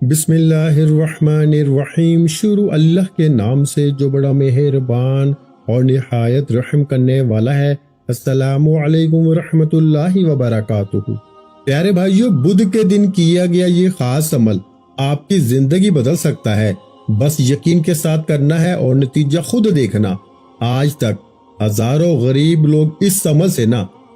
بسم اللہ الرحمن الرحیم۔ شروع اللہ کے نام سے جو بڑا مہربان اور نہایت رحم کرنے والا ہے۔ السلام علیکم ورحمۃ اللہ وبرکاتہ۔ پیارے بھائیو، بدھ کے دن کیا گیا یہ خاص عمل آپ کی زندگی بدل سکتا ہے۔ بس یقین کے ساتھ کرنا ہے اور نتیجہ خود دیکھنا۔ آج تک ہزاروں غریب لوگ اس عمل سے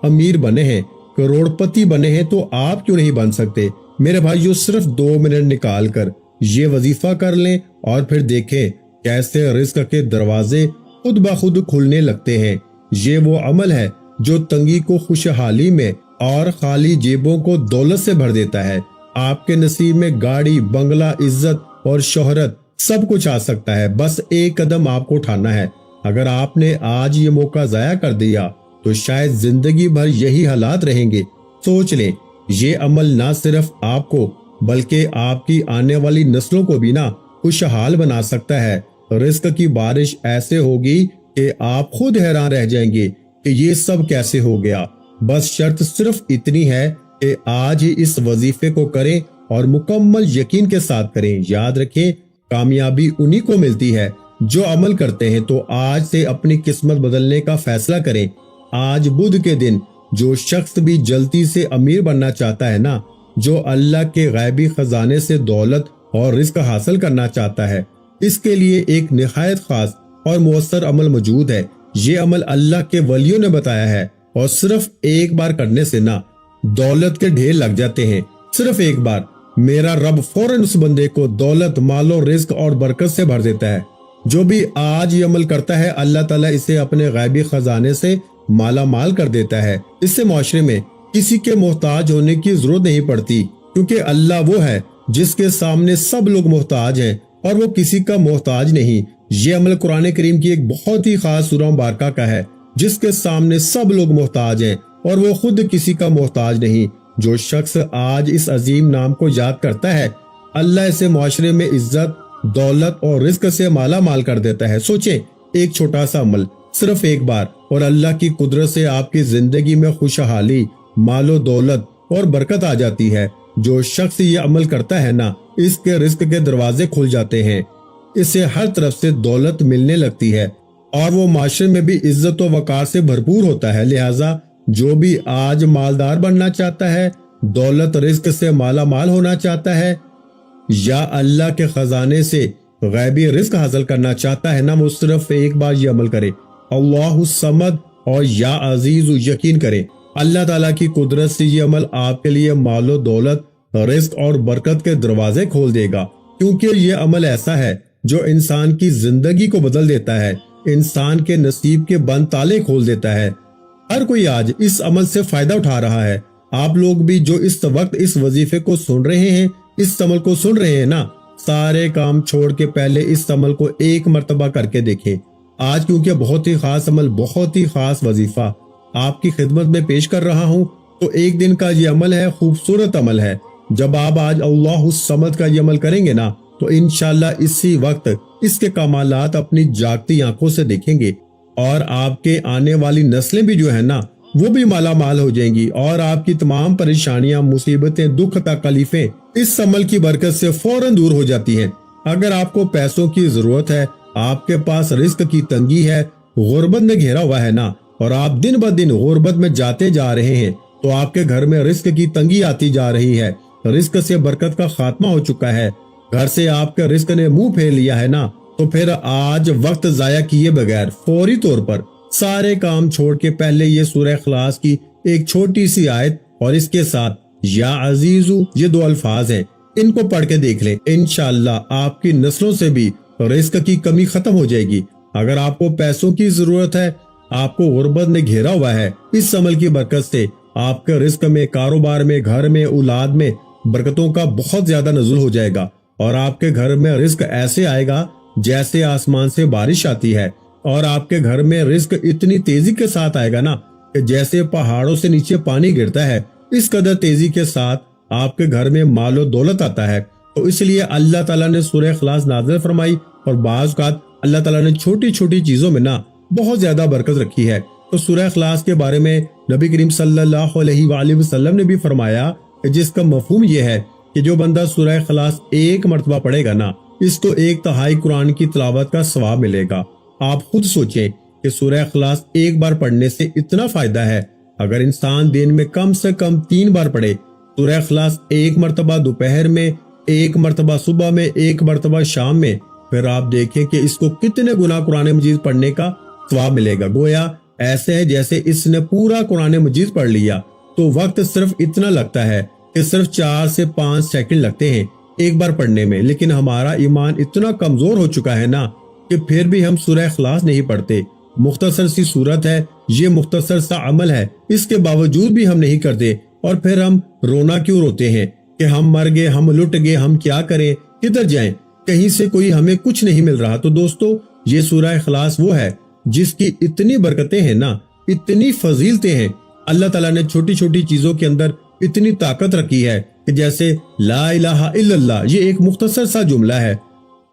امیر بنے ہیں، کروڑ پتی بنے ہیں، تو آپ کیوں نہیں بن سکتے؟ میرے بھائیو، صرف 2 منٹ نکال کر یہ وظیفہ کر لیں اور پھر دیکھیں کیسے رزق کے دروازے خود بخود کھلنے لگتے ہیں۔ یہ وہ عمل ہے جو تنگی کو خوشحالی میں اور خالی جیبوں کو دولت سے بھر دیتا ہے۔ آپ کے نصیب میں گاڑی، بنگلہ، عزت اور شہرت سب کچھ آ سکتا ہے، بس ایک قدم آپ کو اٹھانا ہے۔ اگر آپ نے آج یہ موقع ضائع کر دیا تو شاید زندگی بھر یہی حالات رہیں گے۔ سوچ لیں، یہ عمل نہ صرف آپ کو بلکہ آپ کی آنے والی نسلوں کو بھی خوشحال بنا سکتا ہے۔ رزق کی بارش ایسے ہوگی کہ آپ خود حیران رہ جائیں گے کہ یہ سب کیسے ہو گیا۔ بس شرط صرف اتنی ہے کہ آج ہی اس وظیفے کو کریں اور مکمل یقین کے ساتھ کریں۔ یاد رکھیں، کامیابی انہی کو ملتی ہے جو عمل کرتے ہیں۔ تو آج سے اپنی قسمت بدلنے کا فیصلہ کریں۔ آج بدھ کے دن جو شخص بھی جلدی سے امیر بننا چاہتا ہے جو اللہ کے غیبی خزانے سے دولت اور رزق حاصل کرنا چاہتا ہے، اس کے لیے ایک نہایت خاص اور مؤثر عمل موجود ہے۔ یہ عمل اللہ کے ولیوں نے بتایا ہے اور صرف ایک بار کرنے سے دولت کے ڈھیر لگ جاتے ہیں۔ صرف ایک بار میرا رب فوراً اس بندے کو دولت، مال و رزق اور برکت سے بھر دیتا ہے۔ جو بھی آج یہ عمل کرتا ہے، اللہ تعالیٰ اسے اپنے غیبی خزانے سے مالا مال کر دیتا ہے۔ اس سے معاشرے میں کسی کے محتاج ہونے کی ضرورت نہیں پڑتی، کیونکہ اللہ وہ ہے جس کے سامنے سب لوگ محتاج ہیں اور وہ کسی کا محتاج نہیں۔ یہ عمل قرآن کریم کی ایک بہت ہی خاص سورہ مبارکہ کا ہے، جس کے سامنے سب لوگ محتاج ہیں اور وہ خود کسی کا محتاج نہیں۔ جو شخص آج اس عظیم نام کو یاد کرتا ہے، اللہ اسے معاشرے میں عزت، دولت اور رزق سے مالا مال کر دیتا ہے۔ سوچیں، ایک چھوٹا سا عمل صرف ایک بار، اور اللہ کی قدرت سے آپ کی زندگی میں خوشحالی، مال و دولت اور برکت آ جاتی ہے۔ جو شخص یہ عمل کرتا ہے اس کے رزق کے دروازے کھل جاتے ہیں، اسے ہر طرف سے دولت ملنے لگتی ہے اور وہ معاشرے میں بھی عزت و وقار سے بھرپور ہوتا ہے۔ لہٰذا جو بھی آج مالدار بننا چاہتا ہے، دولت رزق سے مالا مال ہونا چاہتا ہے، یا اللہ کے خزانے سے غیبی رزق حاصل کرنا چاہتا ہے وہ صرف ایک بار یہ عمل کرے، اللہ الصمد اور یا عزیز یقین کرے۔ اللہ تعالیٰ کی قدرت سے یہ عمل آپ کے لیے مال و دولت، رزق اور برکت کے دروازے کھول دے گا، کیونکہ یہ عمل ایسا ہے جو انسان کی زندگی کو بدل دیتا ہے، انسان کے نصیب کے بند تالے کھول دیتا ہے۔ ہر کوئی آج اس عمل سے فائدہ اٹھا رہا ہے۔ آپ لوگ بھی جو اس وقت اس وظیفے کو سن رہے ہیں، اس عمل کو سن رہے ہیں سارے کام چھوڑ کے پہلے اس عمل کو ایک مرتبہ کر کے دیکھیں۔ آج کیونکہ بہت ہی خاص عمل، بہت ہی خاص وظیفہ آپ کی خدمت میں پیش کر رہا ہوں، تو ایک دن کا یہ عمل ہے، خوبصورت عمل ہے۔ جب آپ آج اللہ الصمد کا یہ عمل کریں گے تو انشاءاللہ اسی وقت اس کے کمالات اپنی جاگتی آنکھوں سے دیکھیں گے، اور آپ کے آنے والی نسلیں بھی جو ہے وہ بھی مالا مال ہو جائیں گی، اور آپ کی تمام پریشانیاں، مصیبتیں، دکھ، تکلیفیں اس عمل کی برکت سے فوراً دور ہو جاتی ہیں۔ اگر آپ کو پیسوں کی ضرورت ہے، آپ کے پاس رزق کی تنگی ہے، غربت میں گھیرا ہوا ہے اور آپ دن بہ دن غربت میں جاتے جا رہے ہیں، تو آپ کے گھر میں رزق کی تنگی آتی جا رہی ہے، رزق سے برکت کا خاتمہ ہو چکا ہے، گھر سے آپ کے رزق نے منہ پھیر لیا ہے تو پھر آج وقت ضائع کیے بغیر فوری طور پر سارے کام چھوڑ کے پہلے یہ سورہ اخلاص کی ایک چھوٹی سی آیت اور اس کے ساتھ یا عزیزو یہ 2 الفاظ ہیں، ان کو پڑھ کے دیکھ لیں۔ انشاءاللہ آپ کی نسلوں سے بھی رزق کی کمی ختم ہو جائے گی۔ اگر آپ کو پیسوں کی ضرورت ہے، آپ کو غربت نے گھیرا ہوا ہے، اس عمل کی برکت سے آپ کے رزق میں، کاروبار میں، گھر میں، اولاد میں برکتوں کا بہت زیادہ نزول ہو جائے گا، اور آپ کے گھر میں رزق ایسے آئے گا جیسے آسمان سے بارش آتی ہے، اور آپ کے گھر میں رزق اتنی تیزی کے ساتھ آئے گا کہ جیسے پہاڑوں سے نیچے پانی گرتا ہے، اس قدر تیزی کے ساتھ آپ کے گھر میں مال و دولت آتا ہے۔ تو اس لیے اللہ تعالیٰ نے سورہ اخلاص نازل فرمائی، اور بعض اوقات اللہ تعالیٰ نے چھوٹی چھوٹی چیزوں میں بہت زیادہ برکت رکھی ہے۔ تو سورہ اخلاص کے بارے میں نبی کریم صلی اللہ علیہ وآلہ وسلم نے بھی فرمایا کہ جس کا مفہوم یہ ہے کہ جو بندہ سورہ اخلاص ایک مرتبہ پڑھے گا نا، اس کو 1/3 قرآن کی تلاوت کا ثواب ملے گا۔ آپ خود سوچیں کہ سورہ اخلاص ایک بار پڑھنے سے اتنا فائدہ ہے، اگر انسان دن میں کم سے کم 3 بار پڑھے، سورہ اخلاص ایک مرتبہ دوپہر میں، ایک مرتبہ صبح میں، ایک مرتبہ شام میں، پھر آپ دیکھیں کہ اس کو کتنے گنا قرآن مجید پڑھنے کا ثواب ملے گا۔ گویا ایسے ہے جیسے اس نے پورا قرآن مجید پڑھ لیا۔ تو وقت صرف اتنا لگتا ہے کہ صرف 4 سے 5 سیکنڈ لگتے ہیں ایک بار پڑھنے میں، لیکن ہمارا ایمان اتنا کمزور ہو چکا ہے نا کہ پھر بھی ہم سورہ اخلاص نہیں پڑھتے۔ مختصر سی صورت ہے، یہ مختصر سا عمل ہے، اس کے باوجود بھی ہم نہیں کرتے، اور پھر ہم رونا کیوں روتے ہیں کہ ہم مر گئے، ہم لٹ گئے، ہم کیا کریں، کدھر جائیں، کہیں سے کوئی ہمیں کچھ نہیں مل رہا۔ تو دوستو، یہ سورہ اخلاص وہ ہے جس کی اتنی برکتیں ہیں نا، اتنی فضیلتیں ہیں۔ اللہ تعالیٰ نے چھوٹی چھوٹی چیزوں کے اندر اتنی طاقت رکھی ہے کہ جیسے لا الہ الا اللہ، یہ ایک مختصر سا جملہ ہے،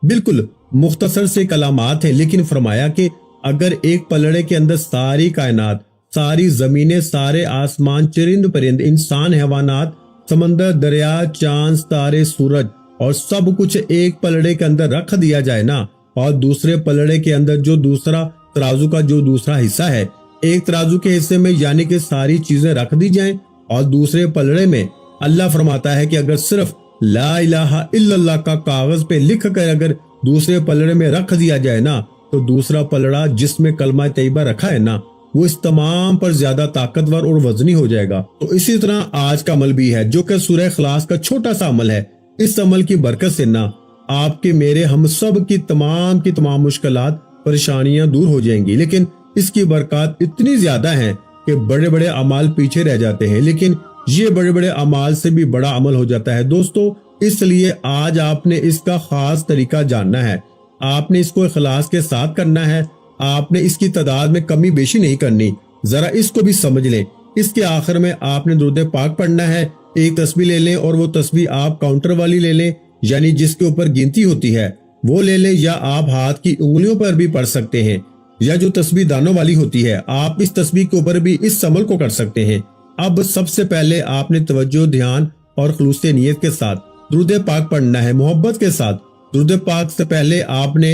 بالکل مختصر سے کلمات ہیں، لیکن فرمایا کہ اگر ایک پلڑے کے اندر ساری کائنات، ساری زمینیں، سارے آسمان، چرند پرند، انسان، حیوانات، سمندر، دریا، چاند، ستارے، سورج اور سب کچھ ایک پلڑے کے اندر رکھ دیا جائے نا، اور دوسرے پلڑے کے اندر جو دوسرا ترازو کا جو دوسرا حصہ ہے، ایک ترازو کے حصے میں یعنی کہ ساری چیزیں رکھ دی جائیں، اور دوسرے پلڑے میں اللہ فرماتا ہے کہ اگر صرف لا الہ الا اللہ کا کاغذ پہ لکھ کر اگر دوسرے پلڑے میں رکھ دیا جائے نا، تو دوسرا پلڑا جس میں کلمہ طیبہ رکھا ہے نا، وہ اس تمام پر زیادہ طاقتور اور وزنی ہو جائے گا۔ تو اسی طرح آج کا عمل بھی ہے، جو کہ سورہ اخلاص کا چھوٹا سا عمل ہے۔ اس عمل کی برکت سے نا آپ کے، میرے، ہم سب کی تمام مشکلات، پریشانیاں دور ہو جائیں گی، لیکن اس کی برکات اتنی زیادہ ہیں کہ بڑے بڑے اعمال پیچھے رہ جاتے ہیں، لیکن یہ بڑے بڑے اعمال سے بھی بڑا عمل ہو جاتا ہے دوستو۔ اس لیے آج آپ نے اس کا خاص طریقہ جاننا ہے، آپ نے اس کو اخلاص کے ساتھ کرنا ہے، آپ نے اس کی تعداد میں کمی بیشی نہیں کرنی، ذرا اس کو بھی سمجھ لیں۔ اس کے آخر میں آپ نے درود پاک پڑھنا ہے، ایک تسبیح لے لیں، اور وہ تسبیح آپ کاؤنٹر والی لے لیں، یعنی جس کے اوپر گنتی ہوتی ہے وہ لے لیں، یا آپ ہاتھ کی انگلیوں پر بھی پڑھ سکتے ہیں، یا جو تسبیح دانوں والی ہوتی ہے آپ اس تسبیح کے اوپر بھی اس عمل کو کر سکتے ہیں۔ اب سب سے پہلے آپ نے توجہ، دھیان اور خلوص نیت کے ساتھ درود پاک پڑھنا ہے، محبت کے ساتھ۔ درود پاک سے پہلے آپ نے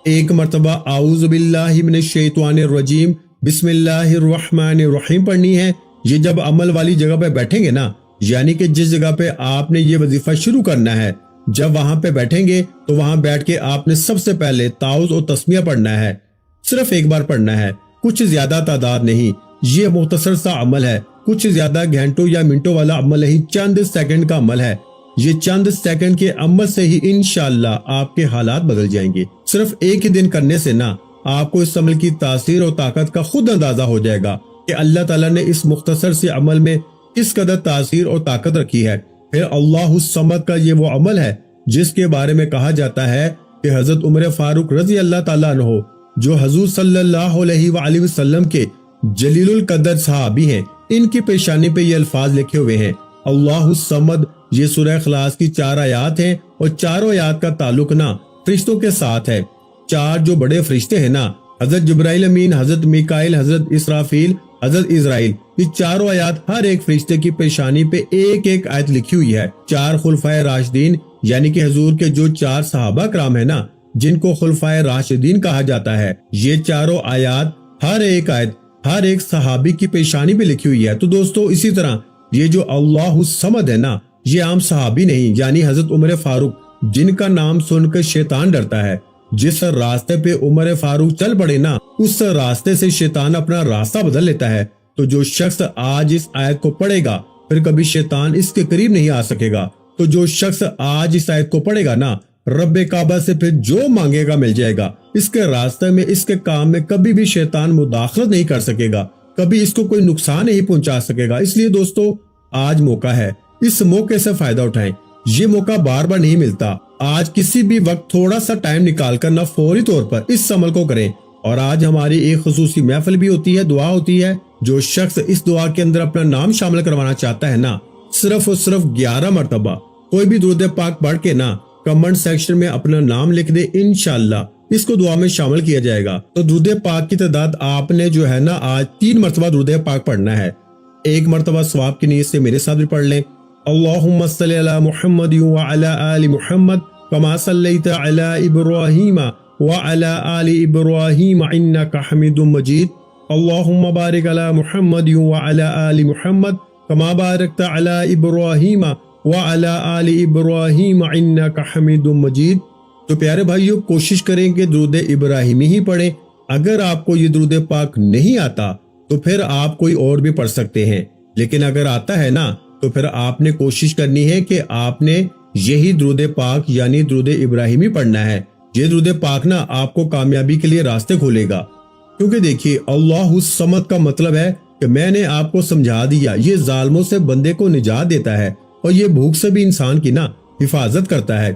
ایک مرتبہ اعوذ باللہ من الشیطان الرجیم بسم اللہ الرحمن الرحیم پڑھنی ہے۔ یہ جب عمل والی جگہ پہ بیٹھیں گے نا، یعنی کہ جس جگہ پہ آپ نے یہ وظیفہ شروع کرنا ہے، جب وہاں پہ بیٹھیں گے تو وہاں بیٹھ کے آپ نے سب سے پہلے تعوذ اور تسمیہ پڑھنا ہے، صرف ایک بار پڑھنا ہے، کچھ زیادہ تعداد نہیں۔ یہ مختصر سا عمل ہے، کچھ زیادہ گھنٹوں یا منٹوں والا عمل نہیں، چند سیکنڈ کا عمل ہے۔ یہ چند سیکنڈ کے عمل سے ہی انشاءاللہ آپ کے حالات بدل جائیں گے۔ صرف ایک ہی دن کرنے سے نا آپ کو اس عمل کی تاثیر اور طاقت کا خود اندازہ ہو جائے گا کہ اللہ تعالیٰ نے اس مختصر سے عمل میں کس قدر تاثیر اور طاقت رکھی ہے۔ پھر اللہ الصمد کا یہ وہ عمل ہے جس کے بارے میں کہا جاتا ہے کہ حضرت عمر فاروق رضی اللہ تعالیٰ عنہ، جو حضور صلی اللہ علیہ وآلہ وسلم کے جلیل القدر صحابی ہیں، ان کی پیشانی پہ یہ الفاظ لکھے ہوئے ہیں، اللہ الصمد۔ یہ سورہ اخلاص کی 4 آیات ہیں، اور چاروں آیات کا تعلق نا فرشتوں کے ساتھ ہے۔ 4 جو بڑے فرشتے ہیں نا، حضرت جبرائیل امین، حضرت میکائیل، حضرت اسرافیل، حضرت اسرائیل، یہ چاروں آیات ہر ایک فرشتے کی پیشانی پہ ایک ایک آیت لکھی ہوئی ہے۔ 4 خلفائے راشدین یعنی کہ حضور کے جو 4 صحابہ کرام ہیں نا، جن کو خلفائے راشدین کہا جاتا ہے، یہ چاروں آیات، ہر ایک آیت ہر ایک صحابی کی پیشانی پہ لکھی ہوئی ہے۔ تو دوستو اسی طرح یہ جو اللہ الصمد ہے نا، یہ عام صحابی نہیں، یعنی حضرت عمر فاروق، جن کا نام سن کر شیطان ڈرتا ہے۔ جس راستے پہ عمر فاروق چل پڑے نا، اس راستے سے شیطان اپنا راستہ بدل لیتا ہے۔ تو جو شخص آج اس آیت کو پڑھے گا، پھر کبھی شیطان اس کے قریب نہیں آ سکے گا۔ تو جو شخص آج اس آیت کو پڑھے گا نا، رب کعبہ سے پھر جو مانگے گا مل جائے گا۔ اس کے راستے میں، اس کے کام میں کبھی بھی شیطان مداخلت نہیں کر سکے گا، کبھی اس کو کوئی نقصان نہیں پہنچا سکے گا۔ اس لیے دوستو آج موقع ہے، اس موقع سے فائدہ اٹھائیں، یہ موقع بار بار نہیں ملتا۔ آج کسی بھی وقت تھوڑا سا ٹائم نکال کر نہ فوری طور پر اس عمل کو کریں۔ اور آج ہماری ایک خصوصی محفل بھی ہوتی ہے، دعا ہوتی ہے۔ جو شخص اس دعا کے اندر اپنا نام شامل کروانا چاہتا ہے نا، صرف اور صرف 11 مرتبہ کوئی بھی درود پاک پڑھ کے نا کمنٹ سیکشن میں اپنا نام لکھ دے، انشاءاللہ اس کو دعا میں شامل کیا جائے گا۔ تو درود پاک کی تعداد آپ نے جو ہے نا آج 3 مرتبہ درود پاک پڑھنا ہے۔ ایک مرتبہ ثواب کی نیت سے میرے ساتھ بھی پڑھ لیں، اللہم صلی علی محمد وعلی آل محمد کما صلیت علی ابراہیم وعلی آل ابراہیم انک حمید مجید اللہم بارک علی محمد وعلی آل محمد کما بارکت علی ابراہیم وعلی آل ابراہیم انک حمید مجید۔ تو پیارے بھائیو، کوشش کریں کہ درود ابراہیمی ہی پڑھیں۔ اگر آپ کو یہ درود پاک نہیں آتا تو پھر آپ کوئی اور بھی پڑھ سکتے ہیں، لیکن اگر آتا ہے نا تو پھر آپ نے کوشش کرنی ہے کہ آپ نے یہی درود پاک یعنی درود ابراہیمی پڑھنا ہے۔ یہ درود پاک نا آپ کو کامیابی کے لیے راستے کھولے گا، کیونکہ دیکھیے اللہ الصمد کا مطلب ہے کہ میں نے آپ کو سمجھا دیا، یہ ظالموں سے بندے کو نجات دیتا ہے اور یہ بھوک سے بھی انسان کی نا حفاظت کرتا ہے،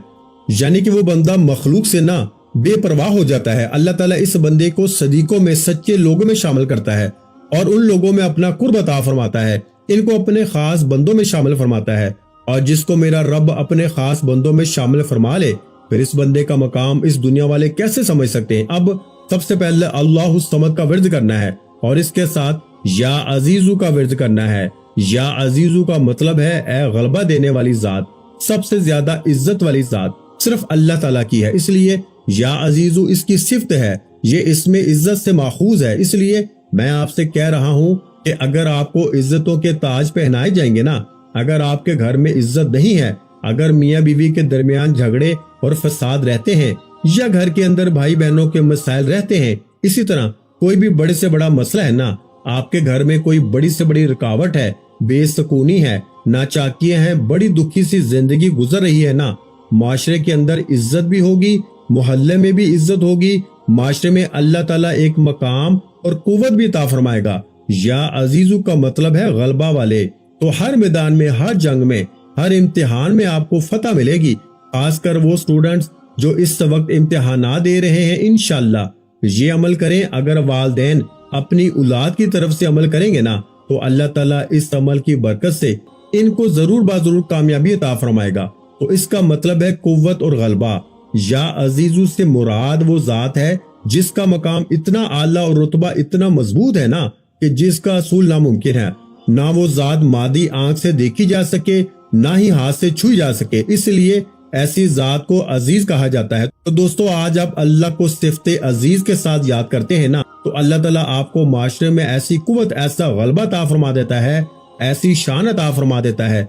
یعنی کہ وہ بندہ مخلوق سے نا بے پرواہ ہو جاتا ہے۔ اللہ تعالیٰ اس بندے کو صدیقوں میں سچے لوگوں میں شامل کرتا ہے اور ان لوگوں میں اپنا قرب عطا فرماتا ہے، ان کو اپنے خاص بندوں میں شامل فرماتا ہے، اور جس کو میرا رب اپنے خاص بندوں میں شامل فرما لے پھر اس بندے کا مقام اس دنیا والے کیسے سمجھ سکتے ہیں۔ اب سب سے پہلے اللہ الصمد کا ورد کرنا ہے اور اس کے ساتھ یا عزیزو کا ورد کرنا ہے۔ یا عزیزو کا مطلب ہے اے غلبہ دینے والی ذات، سب سے زیادہ عزت والی ذات صرف اللہ تعالیٰ کی ہے، اس لیے یا عزیزو اس کی صفت ہے، یہ اس میں عزت سے ماخوذ ہے۔ اس لیے میں آپ سے کہہ رہا ہوں کہ اگر آپ کو عزتوں کے تاج پہنائے جائیں گے نا، اگر آپ کے گھر میں عزت نہیں ہے، اگر میاں بیوی کے درمیان جھگڑے اور فساد رہتے ہیں، یا گھر کے اندر بھائی بہنوں کے مسائل رہتے ہیں، اسی طرح کوئی بھی بڑے سے بڑا مسئلہ ہے نا، آپ کے گھر میں کوئی بڑی سے بڑی رکاوٹ ہے، بے سکونی ہے، ناچاکیاں ہیں، بڑی دکھی سی زندگی گزر رہی ہے نا، معاشرے کے اندر عزت بھی ہوگی، محلے میں بھی عزت ہوگی، معاشرے میں اللہ تعالیٰ ایک مقام اور قوت بھی عطا فرمائے گا۔ یا عزیزو کا مطلب ہے غلبہ والے، تو ہر میدان میں، ہر جنگ میں، ہر امتحان میں آپ کو فتح ملے گی، خاص کر وہ سٹوڈنٹس جو اس وقت امتحانات دے رہے ہیں۔ انشاءاللہ یہ عمل کریں، اگر والدین اپنی اولاد کی طرف سے عمل کریں گے نا تو اللہ تعالیٰ اس عمل کی برکت سے ان کو ضرور بضرور کامیابی عطا فرمائے گا۔ تو اس کا مطلب ہے قوت اور غلبہ۔ یا عزیزو سے مراد وہ ذات ہے جس کا مقام اتنا اعلیٰ اور رتبہ اتنا مضبوط ہے نا کہ جس کا حصول ناممکن ہے، نہ وہ ذات مادی آنکھ سے دیکھی جا سکے نہ ہی ہاتھ سے چھوئی جا سکے، اس لیے ایسی ذات کو عزیز کہا جاتا ہے۔ تو دوستو، آج آپ اللہ کو صفت عزیز کے ساتھ یاد کرتے ہیں نا تو اللہ تعالیٰ آپ کو معاشرے میں ایسی قوت، ایسا غلبہ عطا فرما دیتا ہے، ایسی شان عطا فرما دیتا ہے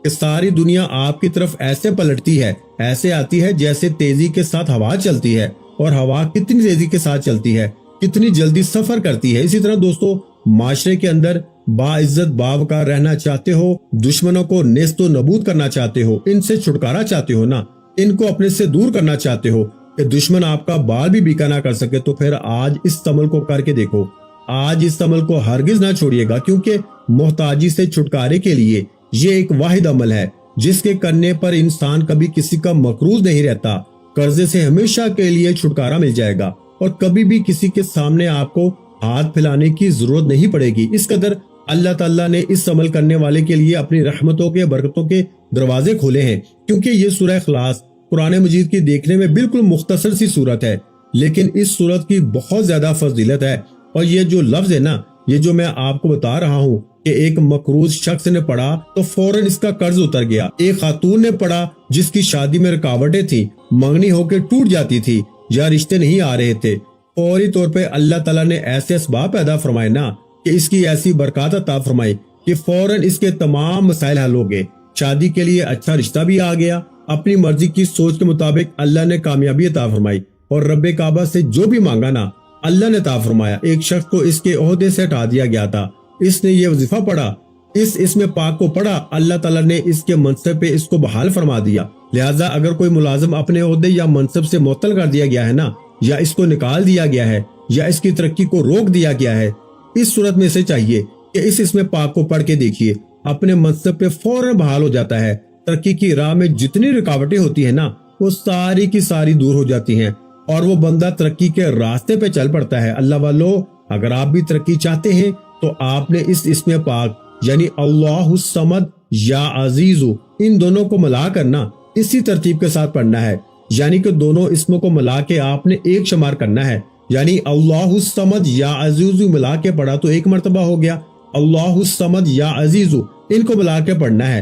کہ ساری دنیا آپ کی طرف ایسے پلٹتی ہے، ایسے آتی ہے جیسے تیزی کے ساتھ ہوا چلتی ہے، اور ہوا کتنی تیزی کے ساتھ چلتی ہے، کتنی جلدی سفر کرتی ہے۔ اسی طرح دوستو، معاشرے کے اندر باعزت باوقار رہنا چاہتے ہو، دشمنوں کو نیست و نبود کرنا چاہتے ہو، ان سے چھٹکارا چاہتے ہو نا، ان کو اپنے سے دور کرنا چاہتے ہو کہ دشمن آپ کا بال بھی بیکا نہ کر سکے، تو پھر آج اس عمل کو کر کے دیکھو، آج اس عمل کو ہرگز نہ چھوڑیے گا، کیونکہ محتاجی سے چھٹکارے کے لیے یہ ایک واحد عمل ہے جس کے کرنے پر انسان کبھی کسی کا مقروض نہیں رہتا، قرضے سے ہمیشہ کے لیے چھٹکارا مل جائے گا، اور کبھی بھی کسی کے سامنے آپ کو ہاتھ پھیلانے کی ضرورت نہیں پڑے گی۔ اس قدر اللہ تعالیٰ نے اس عمل کرنے والے کے لیے اپنی رحمتوں کے، برکتوں کے دروازے کھولے ہیں، کیونکہ یہ سورہ اخلاص قرآن مجید کی دیکھنے میں بالکل مختصر سی سورت ہے، لیکن اس سورت کی بہت زیادہ فضیلت ہے، اور یہ جو لفظ ہے نا، یہ جو میں آپ کو بتا رہا ہوں کہ ایک مقروض شخص نے پڑھا تو فوراً اس کا قرض اتر گیا، ایک خاتون نے پڑھا جس کی شادی میں رکاوٹیں تھیں، منگنی ہو کے ٹوٹ جاتی تھی یا رشتے نہیں آ رہے تھے، فوری طور پہ اللہ تعالیٰ نے ایسے اسباب پیدا فرمائے نا کہ اس کی ایسی برکات عطا فرمائی کہ فوراً اس کے تمام مسائل حل ہو گئے، شادی کے لیے اچھا رشتہ بھی آ گیا، اپنی مرضی کی سوچ کے مطابق اللہ نے کامیابی عطا فرمائی، اور رب کعبہ سے جو بھی مانگا نا اللہ نے عطا فرمایا۔ ایک شخص کو اس کے عہدے سے ہٹا دیا گیا تھا، اس نے یہ وظیفہ پڑھا، اس میں پاک کو پڑھا، اللہ تعالیٰ نے اس کے منصب پہ اس کو بحال فرما دیا۔ لہٰذا اگر کوئی ملازم اپنے عہدے یا منصب سے معطل کر دیا گیا ہے نا، یا اس کو نکال دیا گیا ہے، یا اس کی ترقی کو روک دیا گیا ہے، اس صورت میں سے چاہیے کہ اس میں پاک کو پڑھ کے دیکھیے، اپنے منصب پہ فوراً بحال ہو جاتا ہے، ترقی کی راہ میں جتنی رکاوٹیں ہوتی ہیں نا وہ ساری کی ساری دور ہو جاتی ہیں، اور وہ بندہ ترقی کے راستے پہ چل پڑتا ہے۔ اللہ والو، اگر آپ بھی ترقی چاہتے ہیں تو آپ نے اس اسم پاک یعنی اللہ الصمد یا عزیزو، ان دونوں کو ملا کرنا اسی ترتیب کے ساتھ پڑھنا ہے، یعنی کہ دونوں اسموں کو ملا کے آپ نے ایک شمار کرنا ہے، یعنی اللہ الصمد یا عزیزو ملا کے پڑھا تو ایک مرتبہ ہو گیا، اللہ الصمد یا عزیزو ان کو ملا کے پڑھنا ہے،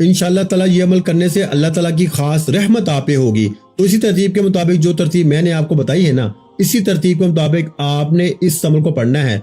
انشاءاللہ تعالیٰ یہ عمل کرنے سے اللہ تعالیٰ کی خاص رحمت آپ پہ ہوگی۔ تو اسی ترتیب کے مطابق جو ترتیب میں نے آپ کو بتائی ہے نا، اسی ترتیب کے مطابق آپ نے اس عمل کو پڑھنا ہے۔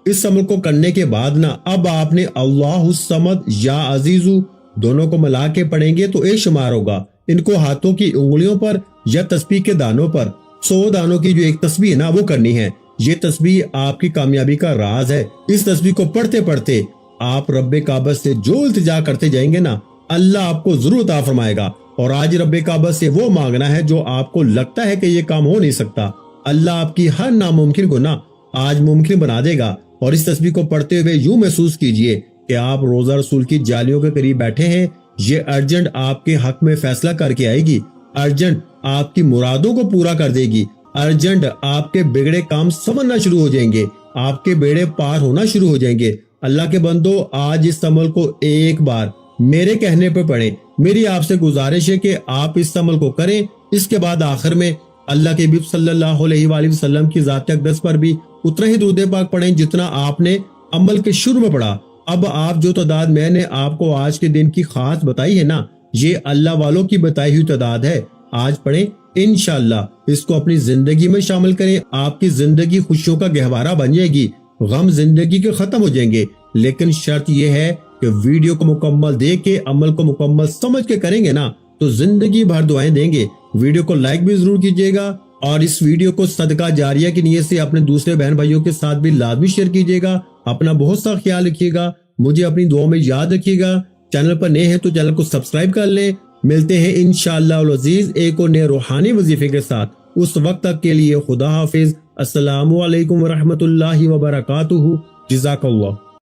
اس عمل کو کرنے کے بعد نا اب آپ نے اللہ الصمد یا عزیزو دونوں کو ملا کے پڑھیں گے تو ایک شمار ہوگا۔ ان کو ہاتھوں کی انگلیوں پر یا تسبیح کے دانوں پر 100 دانوں کی جو ایک تسبیح ہے نا وہ کرنی ہے۔ یہ تسبیح آپ کی کامیابی کا راز ہے۔ اس تسبیح کو پڑھتے پڑھتے آپ رب کعبہ سے جو التجا کرتے جائیں گے نا، اللہ آپ کو ضرور عطا فرمائے گا۔ اور آج رب کعبہ سے وہ مانگنا ہے جو آپ کو لگتا ہے کہ یہ کام ہو نہیں سکتا، اللہ آپ کی ہر ناممکن کو نا آج ممکن بنا دے گا۔ اور اس تسبیح کو پڑھتے ہوئے یوں محسوس کیجئے کہ آپ روزہ رسول کی جالیوں کے قریب بیٹھے ہیں۔ یہ ارجنٹ آپ کے حق میں فیصلہ کر کے آئے گی، ارجنٹ آپ کی مرادوں کو پورا کر دے گی، ارجنٹ آپ کے بگڑے کام سنورنا شروع ہو جائیں گے، آپ کے بیڑے پار ہونا شروع ہو جائیں گے۔ اللہ کے بندو، آج اس عمل کو ایک بار میرے کہنے پہ پڑھیں۔ میری آپ سے گزارش ہے کہ آپ اس عمل کو کریں۔ اس کے بعد آخر میں اللہ کے حبیب صلی اللہ علیہ وآلہ وسلم کی ذات اقدس پر بھی اتنا ہی درود پاک پڑھیں جتنا آپ نے عمل کے شروع میں پڑھا۔ اب آپ جو تعداد میں نے آپ کو آج کے دن کی خاص بتائی ہے نا، یہ اللہ والوں کی بتائی ہوئی تعداد ہے۔ آج پڑھیں، انشاءاللہ اس کو اپنی زندگی میں شامل کریں۔ آپ کی زندگی خوشیوں کا گہوارہ بن جائے گی، غم زندگی کے ختم ہو جائیں گے۔ لیکن شرط یہ ہے کہ ویڈیو کو مکمل دیکھ کے عمل کو مکمل سمجھ کے کریں گے نا تو زندگی بھر دعائیں دیں گے۔ ویڈیو کو لائک بھی ضرور کیجیے گا اور اس ویڈیو کو صدقہ جاریہ کی نیت سے اپنے دوسرے بہن بھائیوں کے ساتھ بھی لازمی شیئر کیجیے گا۔ اپنا بہت سا خیال رکھیے گا، مجھے اپنی دعاؤں میں یاد رکھیے گا۔ چینل پر نئے ہیں تو چینل کو سبسکرائب کر لیں۔ ملتے ہیں انشاءاللہ العزیز ایک اور نئے روحانی وظیفے کے ساتھ۔ اس وقت تک کے لیے خدا حافظ۔ السلام علیکم ورحمۃ اللہ وبرکاتہ۔ جزاک اللہ۔